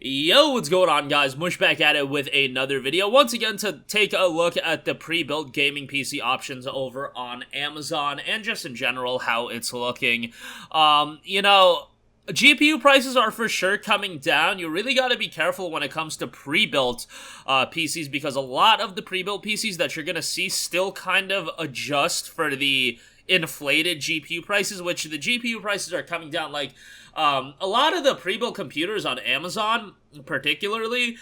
Yo, what's going on, guys? Mush back at it with another video, once again to take a look at the pre-built gaming PC options over on Amazon, and just in general, how it's looking. GPU prices are for sure coming down. You really got to be careful when it comes to pre-built PCs, because a lot of the pre-built PCs that you're going to see still kind of adjust for the inflated GPU prices, which the GPU prices are coming down. Like, a lot of the pre-built computers on Amazon, particularly,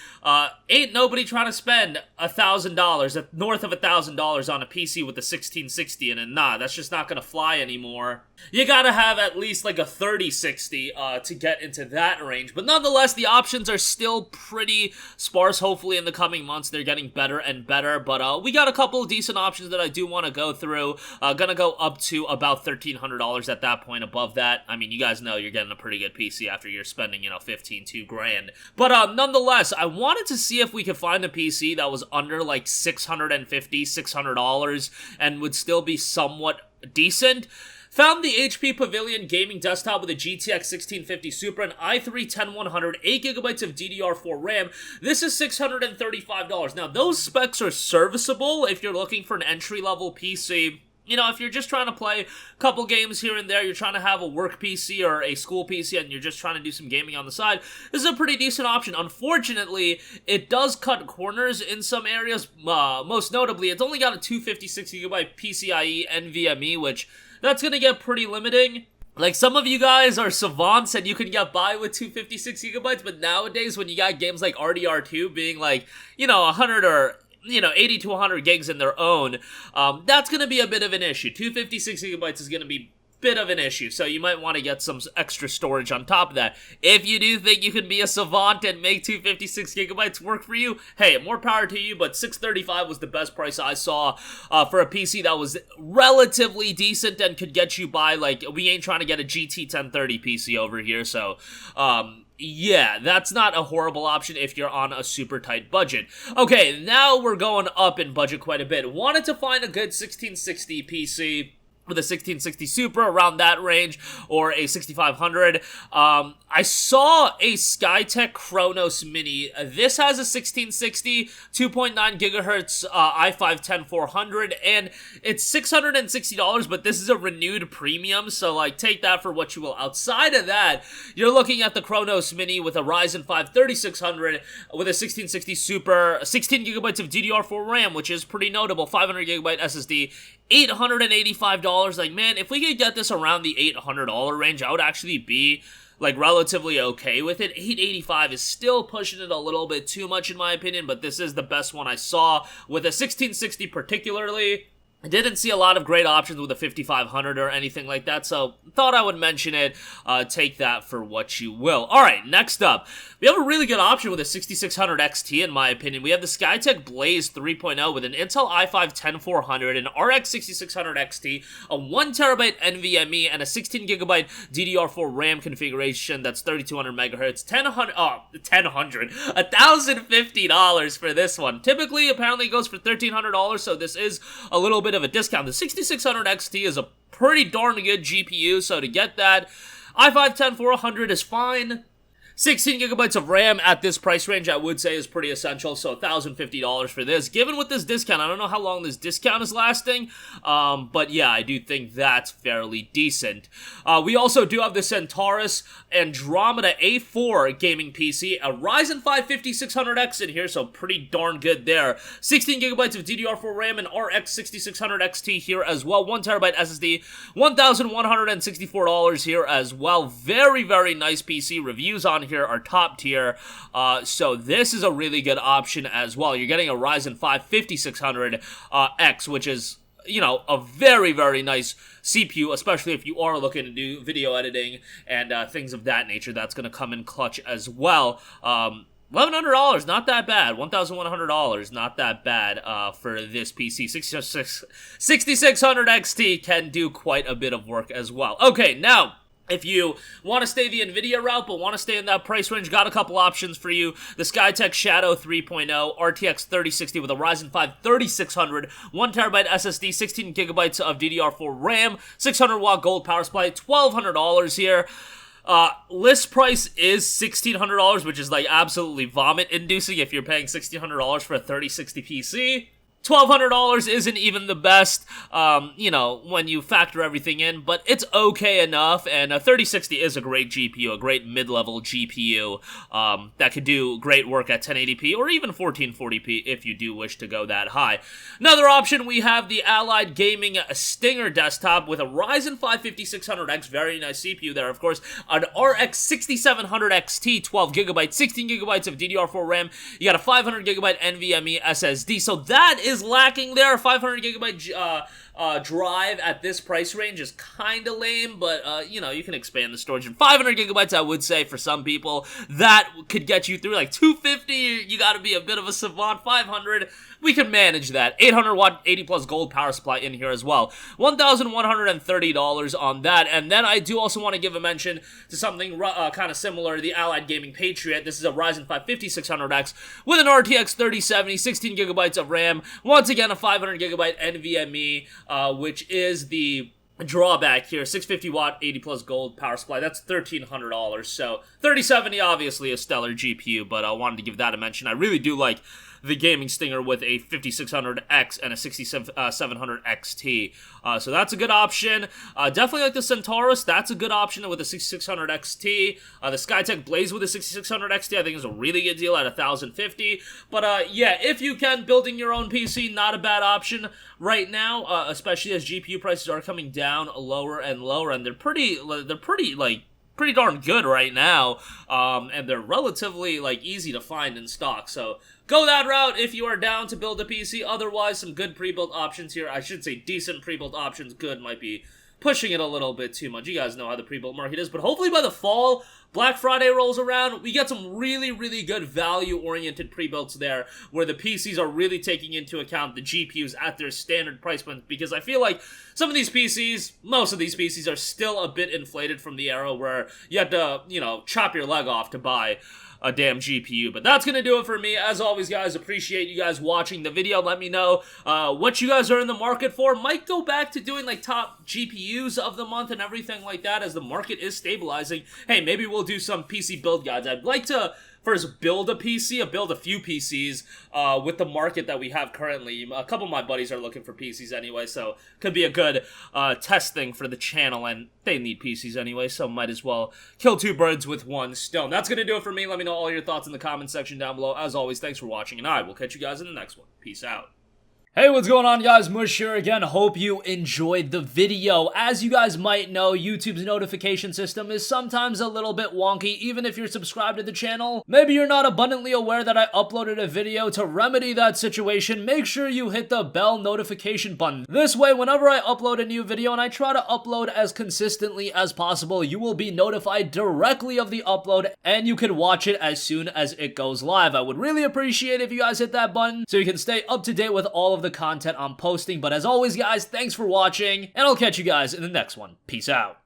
ain't nobody trying to spend $1,000, north of $1,000 on a PC with a 1660 in it. Nah, that's just not gonna fly anymore. You gotta have at least like a 3060 to get into that range. But nonetheless, the options are still pretty sparse. Hopefully in the coming months they're getting better and better. But we got a couple of decent options that I do want to go through. Gonna go up to about $1,300 at that point. Above that, I mean, you guys know you're getting a pretty good PC after you're spending, $2 grand. But nonetheless, I wanted to see if we could find a PC that was under like $650, $600 and would still be somewhat decent. Found the HP Pavilion gaming desktop with a GTX 1650 Super, an i3-10100, 8GB of DDR4 RAM. This is $635. Now, those specs are serviceable if you're looking for an entry-level PC. If you're just trying to play a couple games here and there, you're trying to have a work PC or a school PC, and you're just trying to do some gaming on the side, this is a pretty decent option. Unfortunately, it does cut corners in some areas. Most notably, it's only got a 256GB PCIe NVMe, which that's going to get pretty limiting. Like, some of you guys are savants and you can get by with 256GB, but nowadays when you got games like RDR2 being like, 100 or 80 to 100 gigs in their own, that's going to be a bit of an issue. 256GB is going to be a bit of an issue, so you might want to get some extra storage on top of that. If you do think you can be a savant and make 256GB work for you, hey, more power to you, but $635 was the best price I saw for a PC that was relatively decent and could get you by. Like, we ain't trying to get a GT 1030 PC over here, so, yeah, that's not a horrible option if you're on a super tight budget. Okay, now we're going up in budget quite a bit. Wanted to find a good 1660 PC with a 1660 Super around that range, or a 6500. I saw a Skytech Chronos Mini. This has a 1660, 2.9 gigahertz i5-10400, and it's $660, but this is a renewed premium, so like, take that for what you will. Outside of that, you're looking at the Chronos Mini with a Ryzen 5 3600 with a 1660 Super, 16 gigabytes of DDR4 RAM, which is pretty notable, 500 gigabyte SSD, $885. Like, man, if we could get this around the $800 range, I would actually be, like, relatively okay with it. $885 is still pushing it a little bit too much in my opinion, but this is the best one I saw with a 1660 particularly. I didn't see a lot of great options with a 5500 or anything like that, so thought I would mention it. Take that for what you will. Alright, next up, we have a really good option with a 6600 XT in my opinion. We have the Skytech Blaze 3.0 with an Intel i5-10400, an RX 6600 XT, a 1TB NVMe, and a 16GB DDR4 RAM configuration that's 3200 MHz, $1,050 for this one. Typically, apparently it goes for $1,300, so this is a little bit of a discount. The 6600 XT is a pretty darn good GPU, so to get that, i5-10400 is fine. 16 gigabytes of RAM at this price range, I would say, is pretty essential, so $1,050 for this. Given with this discount, I don't know how long this discount is lasting, but yeah, I do think that's fairly decent. We also do have the Centaurus Andromeda A4 gaming PC, a Ryzen 5 5600X in here, so pretty darn good there. 16 gigabytes of DDR4 RAM and RX 6600 XT here as well. 1TB SSD, $1,164 here as well. Very, very nice PC. Reviews on here are top tier, so this is a really good option as well. You're getting a Ryzen 5 5600X, which is, a very, very nice CPU, especially if you are looking to do video editing and things of that nature. That's going to come in clutch as well. $1,100, not that bad. $1,100, not that bad for this PC. 6600 XT can do quite a bit of work as well. Okay, now, if you want to stay the NVIDIA route, but want to stay in that price range, got a couple options for you. The Skytech Shadow 3.0, RTX 3060 with a Ryzen 5 3600, 1TB SSD, 16GB of DDR4 RAM, 600-watt gold power supply, $1,200 here. List price is $1,600, which is like absolutely vomit-inducing if you're paying $1,600 for a 3060 PC. $1,200 isn't even the best, you know, when you factor everything in, but it's okay enough, and a 3060 is a great GPU, a great mid-level GPU, that could do great work at 1080p, or even 1440p if you do wish to go that high. Another option, we have the Allied Gaming Stinger desktop with a Ryzen 5 5600X, very nice CPU there, of course, an RX 6700 XT, 12GB, 16GB of DDR4 RAM, you got a 500GB NVMe SSD, so that is lacking there. 500GB drive at this price range is kind of lame, but you know, you can expand the storage. And 500GB, I would say, for some people, that could get you through. Like 250, you gotta be a bit of a savant. 500, we can manage that. 800 watt, 80 plus gold power supply in here as well. $1,130 on that. And then I do also want to give a mention to something kind of similar, the Allied Gaming Patriot. This is a Ryzen 5 5600X with an RTX 3070, 16GB of RAM. Once again, a 500GB NVMe, which is the drawback here. 650 watt, 80 plus gold power supply. That's $1,300. So 3070, obviously a stellar GPU, but I wanted to give that a mention. I really do like the Gaming Stinger with a 5600X and a 6700 XT. So that's a good option. Definitely like the Centaurus. That's a good option with a 6600 XT. The Skytech Blaze with a 6600 XT I think is a really good deal at $1,050. But yeah, if you can, building your own PC, not a bad option right now, especially as GPU prices are coming down lower and lower, and they're pretty darn good right now, and they're relatively, like, easy to find in stock, so go that route if you are down to build a PC. Otherwise, some good pre-built options here. I should say decent pre-built options. Good might be pushing it a little bit too much. You guys know how the pre-built market is, but hopefully by the fall, Black Friday rolls around, we get some really, really good value-oriented pre-builts there, where the PCs are really taking into account the GPUs at their standard price point, because I feel like some of these PCs, most of these PCs, are still a bit inflated from the era where you had to, you know, chop your leg off to buy a damn GPU. But that's gonna do it for me. As always, guys, appreciate you guys watching the video. Let me know what you guys are in the market for. Might go back to doing like top GPUs of the month and everything like that as the market is stabilizing. Hey, maybe we'll do some PC build guides. I'd like to first build a PC, build a few PCs with the market that we have currently. A couple of my buddies are looking for PCs anyway, so could be a good test thing for the channel, and they need PCs anyway, so might as well kill two birds with one stone. That's gonna do it for me. Let me know all your thoughts in the comment section down below. As always, thanks for watching, and I will catch you guys in the next one. Peace out. Hey, what's going on, guys? Mush here again. Hope you enjoyed the video. As you guys might know, YouTube's notification system is sometimes a little bit wonky, even if you're subscribed to the channel. Maybe you're not abundantly aware that I uploaded a video. To remedy that situation, make sure you hit the bell notification button. This way, whenever I upload a new video, and I try to upload as consistently as possible, you will be notified directly of the upload, and you can watch it as soon as it goes live. I would really appreciate if you guys hit that button so you can stay up to date with all of the content I'm posting. But as always, guys, thanks for watching, and I'll catch you guys in the next one. Peace out.